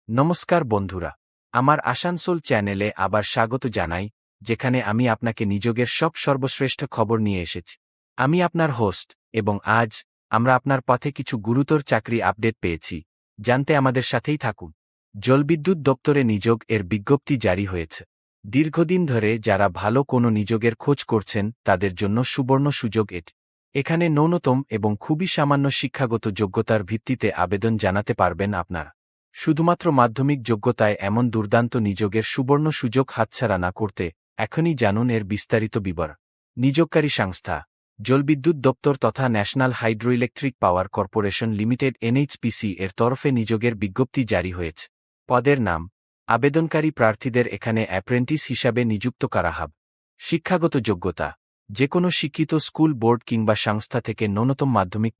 নমস্কার বন্ধুরা, আমার আসানসোল চ্যানেলে আবার স্বাগত জানাই, যেখানে আমি আপনাকে নিযোগের সর্বশ্রেষ্ঠ খবর নিয়ে এসেছি। আমি আপনার হোস্ট, এবং আজ আমরা আপনার পথে কিছু গুরুতর চাকরি আপডেট পেয়েছি। জানতে আমাদের সাথেই থাকুন। জলবিদ্যুৎ দপ্তরে নিযোগ এর বিজ্ঞপ্তি জারি হয়েছে। দীর্ঘদিন ধরে যারা ভালো কোনো নিযোগের খোঁজ করছেন তাদের জন্য সুবর্ণ সুযোগ এটি। এখানে ন্যূনতম এবং খুবই সামান্য শিক্ষাগত যোগ্যতার ভিত্তিতে আবেদন জানাতে পারবেন আপনারা। শুধুমাত্র মাধ্যমিক যোগ্যতায় এমন দুর্দান্ত নিযোগের সুবর্ণ সুযোগ হাতছাড়া না করতে এখনই জানুন এর বিস্তারিত বিবরণ। নিযোগকারী সংস্থা জলবিদ্যুৎ দপ্তর তথা ন্যাশনাল হাইড্রোইলেকট্রিক পাওয়ার কর্পোরেশন লিমিটেড এনএইচপিসি এর তরফে নিযোগের বিজ্ঞপ্তি জারি হয়েছে। পদের নাম আবেদনকারী প্রার্থীদের এখানে অ্যাপ্রেন্টিস হিসাবে নিযুক্ত করা হবে। শিক্ষাগত যোগ্যতা যে কোনো শিক্ষিত স্কুল বোর্ড কিংবা সংস্থা থেকে ন্যূনতম মাধ্যমিক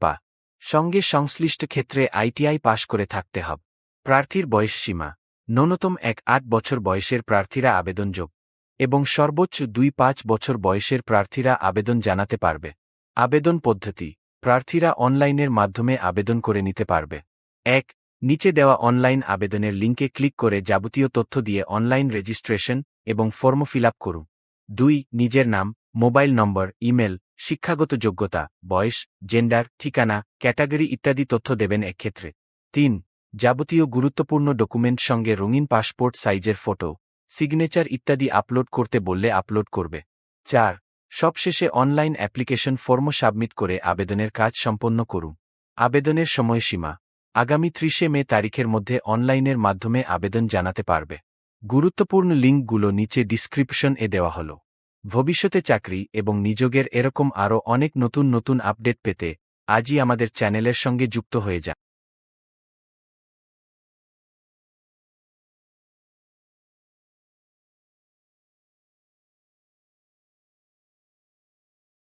সঙ্গে সংশ্লিষ্ট ক্ষেত্রে আইটিআই পাশ করে থাকতে হবে। প্রার্থীর বয়সসীমা ন্যূনতম 8 বছর বয়সের প্রার্থীরা আবেদনযোগ্য এবং সর্বোচ্চ 5 বছর বয়সের প্রার্থীরা আবেদন জানাতে পারবে। আবেদন পদ্ধতি প্রার্থীরা অনলাইনের মাধ্যমে আবেদন করে নিতে পারবে। 1. নিচে দেওয়া অনলাইন আবেদনের লিঙ্কে ক্লিক করে যাবতীয় তথ্য দিয়ে অনলাইন রেজিস্ট্রেশন এবং ফর্ম ফিল আপ করুন। 2. নিজের নাম, মোবাইল নম্বর, ইমেল, শিক্ষাগত যোগ্যতা, বয়স, জেন্ডার, ঠিকানা, ক্যাটাগরি ইত্যাদি তথ্য দেবেন এক্ষেত্রে। 3. যাবতীয় গুরুত্বপূর্ণ ডকুমেন্ট সঙ্গে রঙিন পাসপোর্ট সাইজের ফটো, সিগনেচার ইত্যাদি আপলোড করতে বললে আপলোড করবে। 4. সবশেষে অনলাইন অ্যাপ্লিকেশন ফর্ম সাবমিট করে আবেদনের কাজ সম্পন্ন করুন। আবেদনের সময়সীমা আগামী 30 মে তারিখের মধ্যে অনলাইনের মাধ্যমে আবেদন জানাতে পারবে। গুরুত্বপূর্ণ লিঙ্কগুলো নিচে ডিসক্রিপশন এ দেওয়া হল। ভবিষ্যতে চাকরি এবং নিযোগের এরকম আরও অনেক নতুন আপডেট পেতে আজই আমাদের চ্যানেলের সঙ্গে যুক্ত হয়ে যান।